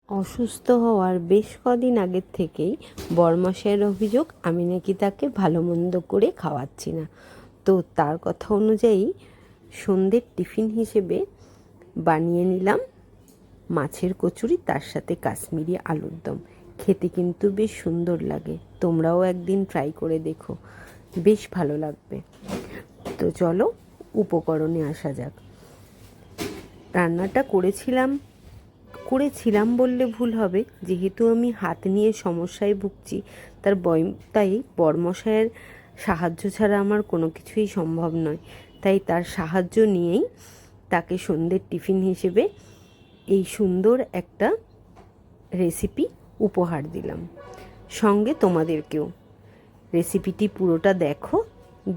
অসুস্থ হওয়ার বেশ কদিন আগের থেকেই বরমশাইয়ের অভিযোগ আমি নাকি তাকে ভালো মন্দ করে খাওয়াচ্ছি না। তো তার কথা অনুযায়ী সন্ধ্যের টিফিন হিসেবে বানিয়ে নিলাম মাছের কচুরি, তার সাথে কাশ্মীরি আলুর দম। খেতে কিন্তু বেশ সুন্দর লাগে, তোমরাও একদিন ট্রাই করে দেখো, বেশ ভালো লাগবে। তো চলো উপকরণে আসা যাক। রান্নাটা করেছিলাম বললে ভুল হবে, যেহেতু আমি হাত নিয়ে সমস্যায় ভুগছি তাই বরমশাইয়ের সাহায্য ছাড়া আমার কোনো কিছুই সম্ভব নয়। তাই তার সাহায্য নিয়েই তাকে সন্ধ্যের টিফিন হিসেবে এই সুন্দর একটা রেসিপি উপহার দিলাম, সঙ্গে তোমাদেরকেও। রেসিপিটি পুরোটা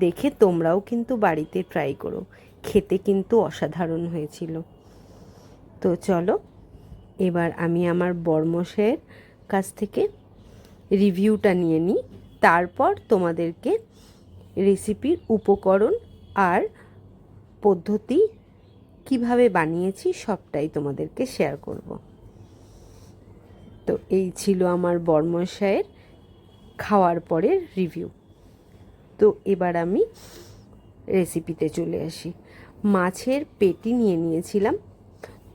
দেখে তোমরাও কিন্তু বাড়িতে ট্রাই করো, খেতে কিন্তু অসাধারণ হয়েছিল। তো চলো এবার আমি আমার বরমশাইয়ের কাছ থেকে রিভিউটা নিয়ে নিই, তারপর তোমাদেরকে রেসিপির উপকরণ আর পদ্ধতি কিভাবে বানিয়েছি সবটাই তোমাদেরকে শেয়ার করব। তো এই ছিল আমার বরমশাইয়ের খাওয়ার পরের রিভিউ। তো এবার আমি রেসিপিতে চলে আসি। মাছের পেটি নিয়ে নিয়েছিলাম।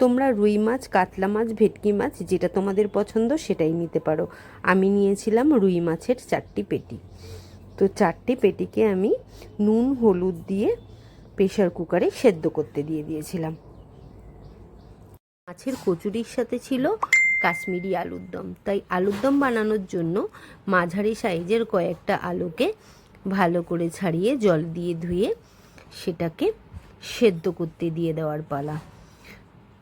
তোমরা রুই মাছ, কাতলা মাছ, ভেটকি মাছ যেটা তোমাদের পছন্দ সেটাই নিতে পারো। আমি নিয়েছিলাম রুই মাছের 4টি পেটি। তো 4টি পেটিকে আমি নুন হলুদ দিয়ে প্রেশার কুকারে সেদ্ধ করতে দিয়েছিলাম। মাছের কচুরির সাথে ছিল কাশ্মীরি আলুর দম, তাই আলুর দম বানানোর জন্য মাঝারি সাইজের কয়েকটা আলুকে ভালো করে ছাড়িয়ে জল দিয়ে ধুয়ে সেটাকে সেদ্ধ করতে দিয়ে দেওয়ার পালা।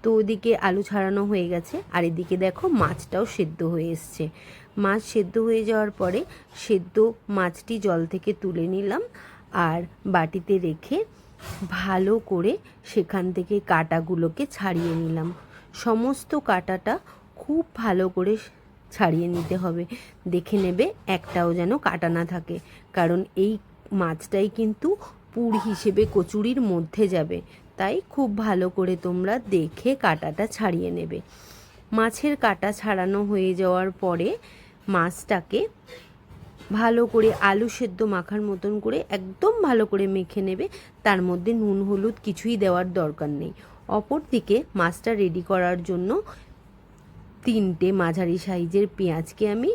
তো ওদিকে আলু ছাড়ানো হয়ে গেছে, আর এদিকে দেখো মাছটাও সেদ্ধ হয়ে এসছে। মাছ সেদ্ধ হয়ে যাওয়ার পরে সেদ্ধ মাছটি জল থেকে তুলে নিলাম আর বাটিতে রেখে ভালো করে সেখান থেকে কাঁটাগুলোকে ছাড়িয়ে নিলাম। সমস্ত কাঁটাটা খুব ভালো করে ছাড়িয়ে নিতে হবে, দেখে নেবে একটাও যেন কাটা না থাকে, কারণ এই মাছটাই কিন্তু পুর হিসেবে কচুরির মধ্যে যাবে, তাই খুব ভালো করে তোমরা দেখে কাঁটাটা ছাড়িয়ে নেবে। মাছের কাঁটা ছাড়ানো হয়ে যাওয়ার পরে মাছটাকে ভালো করে আলু সেদ্ধ মাখার মতন করে একদম ভালো করে মেখে নেবে, তার মধ্যে নুন হলুদ কিছুই দেওয়ার দরকার নেই। অপর দিকে মাছটা রেডি করার জন্য 3টে মাঝারি সাইজের পেঁয়াজকে আমি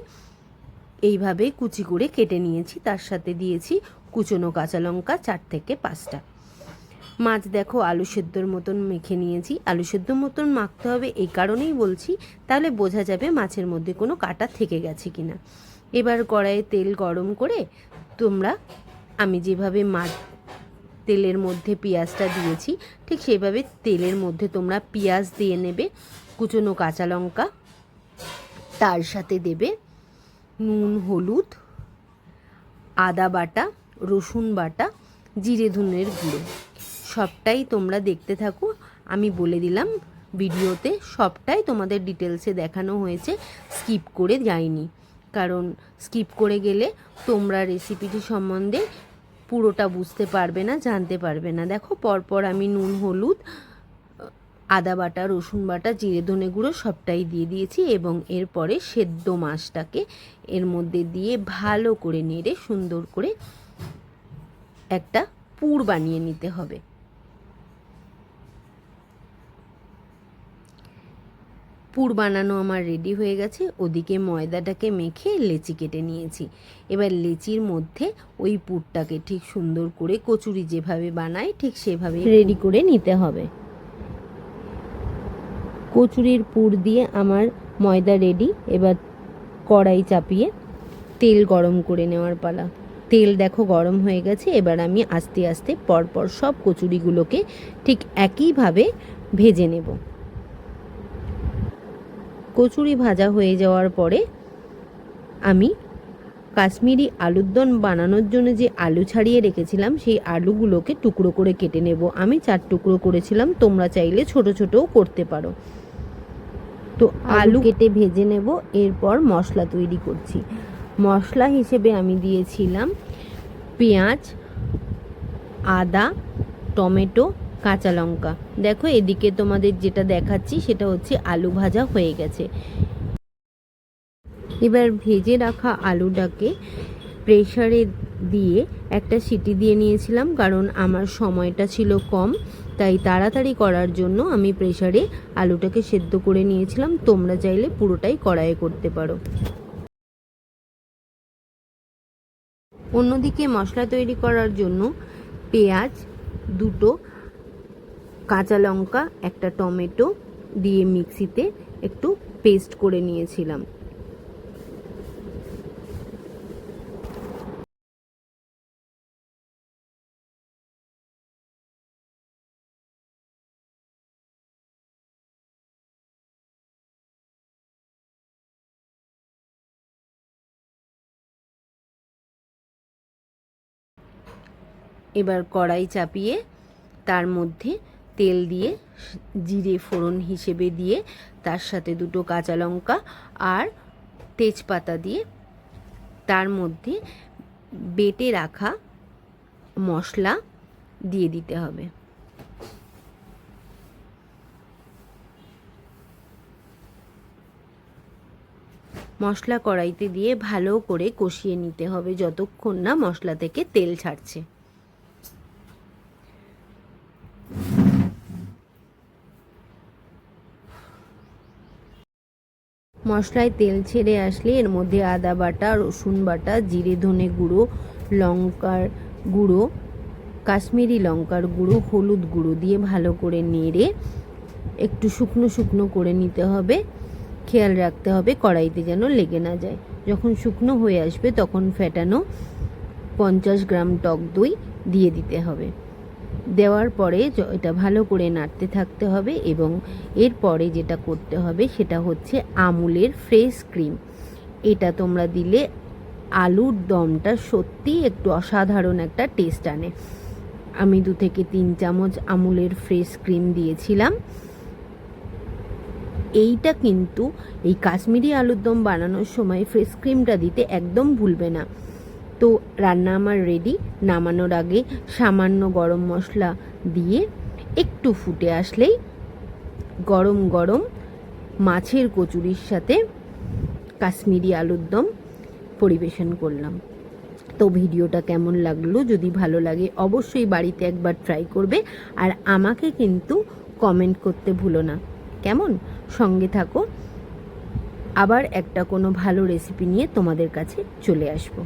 এইভাবে কুচি করে কেটে নিয়েছি, তার সাথে দিয়েছি কুচনো কাঁচা লঙ্কা 4 থেকে 5টা। মাছ দেখো আলু সেদ্ধর মতন মেখে নিয়েছি। আলু সেদ্ধ মতন মাখতে হবে এই কারণেই বলছি, তাহলে বোঝা যাবে মাছের মধ্যে কোনো কাঁটা থেকে গেছে কিনা। এবার কড়াইয়ে তেল গরম করে আমি যেভাবে তেলের মধ্যে পেঁয়াজটা দিয়েছি ঠিক সেভাবে তেলের মধ্যে তোমরা পেঁয়াজ দিয়ে নেবে, কুচনো কাঁচা লঙ্কা, তার সাথে দেবে নুন হলুদ, আদা বাটা, রসুন বাটা, জিরে ধনের গুঁড়ো। সবটাই তোমরা দেখতে থাকো, আমি বলে দিলাম ভিডিওতে সবটাই তোমাদের ডিটেলসে দেখানো হয়েছে, স্কিপ করে যাইনি, কারণ স্কিপ করে গেলে তোমরা রেসিপিটি সম্বন্ধে পুরোটা বুঝতে পারবে না, জানতে পারবে না। দেখো পরপর আমি নুন হলুদ, আদা বাটা, রসুন বাটা, জিরে ধনে গুঁড়ো সবটাই দিয়ে দিয়েছি এবং এরপরে সেদ্ধ মাছটাকে এর মধ্যে দিয়ে ভালো করে নেড়ে সুন্দর করে একটা পুর বানিয়ে নিতে হবে। পুর বানানো আমার রেডি হয়ে গেছে। ওদিকে ময়দাটাকে মেখে লেচি কেটে নিয়েছি। এবার লেচির মধ্যে ওই পুরটাকে ঠিক সুন্দর করে কচুরি যেভাবে বানায় ঠিক সেভাবে রেডি করে নিতে হবে। কচুরির পুর দিয়ে আমার ময়দা রেডি। এবার কড়াই চাপিয়ে তেল গরম করে নেওয়ার পালা। তেল দেখো গরম হয়ে গেছে। এবার আমি আস্তে আস্তে পরপর সব কচুরিগুলোকে ঠিক একইভাবে ভেজে নেব। কচুরি ভাজা হয়ে যাওয়ার পরে আমি কাশ্মীরি আলুর দম বানানোর জন্য যে আলু ছাড়িয়ে রেখেছিলাম সেই আলুগুলোকে টুকরো করে কেটে নেব। আমি 4 টুকরো করেছিলাম, তোমরা চাইলে ছোট ছোটও করতে পারো। তো আলু কেটে ভেজে নেব। এরপর মশলা তৈরি করছি। মশলা হিসেবে আমি দিয়েছিলাম পেঁয়াজ, আদা, টমেটো, কাঁচা লঙ্কা। দেখো এদিকে তোমাদের যেটা দেখাচ্ছি সেটা হচ্ছে আলু ভাজা হয়ে গেছে। এবার ভেজে রাখা আলুটাকে প্রেসারে দিয়ে একটা সিটি দিয়ে নিয়েছিলাম, কারণ আমার সময়টা ছিল কম, তাই তাড়াতাড়ি করার জন্য আমি প্রেসারে আলুটাকে সেদ্ধ করে নিয়েছিলাম। তোমরা চাইলে পুরোটাই কড়াইয়ে করতে পারো। অন্যদিকে মশলা তৈরি করার জন্য পেঁয়াজ, দুটো কাঁচা লঙ্কা, একটা টমেটো দিয়ে মিক্সিতে একটু পেস্ট করে নিয়েছিলাম। এবার কড়াই চাপিয়ে তার মধ্যে তেল দিয়ে জিরে ফোড়ন হিসেবে দিয়ে তার সাথে দুটো কাঁচা লঙ্কা আর তেজপাতা দিয়ে তার মধ্যে বেটে রাখা মশলা দিয়ে দিতে হবে। মশলা কড়াইতে দিয়ে ভালো করে কষিয়ে নিতে হবে যতক্ষণ না মশলা থেকে তেল ছাড়ছে। মশলায় তেল ছেড়ে আসলে এর মধ্যে আদা বাটা, রসুন বাটা, জিরে ধনে গুঁড়ো, লঙ্কার গুঁড়ো, কাশ্মীরি লঙ্কার গুঁড়ো, হলুদ গুঁড়ো দিয়ে ভালো করে নেড়ে একটু শুকনো শুকনো করে নিতে হবে। খেয়াল রাখতে হবে কড়াইতে যেন লেগে না যায়। যখন শুকনো হয়ে আসবে তখন ফেটানো 50 গ্রাম টক দই দিয়ে দিতে হবে। দেওয়ার পরে এটা ভালো করে নাড়তে থাকতে হবে এবং এরপরে যেটা করতে হবে সেটা হচ্ছে আমুলের ফ্রেশ ক্রিম। এটা তোমরা দিলে আলুর দমটা সত্যি একটু অসাধারণ একটা টেস্ট আনে। আমি 2 থেকে 3 চামচ আমুলের ফ্রেশ ক্রিম দিয়েছিলাম। এইটা কিন্তু এই কাশ্মীরি আলুর দম বানানোর সময় ফ্রেশ ক্রিমটা দিতে একদম ভুলবে না। তো রান্না আমার রেডি। নামানোর আগে সামান্য গরম মশলা দিয়ে একটু ফুটে আসলেই গরম গরম মাছের কচুরির সাথে কাশ্মীরি আলুর দম পরিবেশন করলাম। তো ভিডিওটা কেমন লাগলো? যদি ভালো লাগে অবশ্যই বাড়িতে একবার ট্রাই করবে, আর আমাকে কিন্তু কমেন্ট করতে ভুলো না। কেমন? সঙ্গে থাকো, আবার একটা কোনো ভালো রেসিপি নিয়ে তোমাদের কাছে চলে আসবো।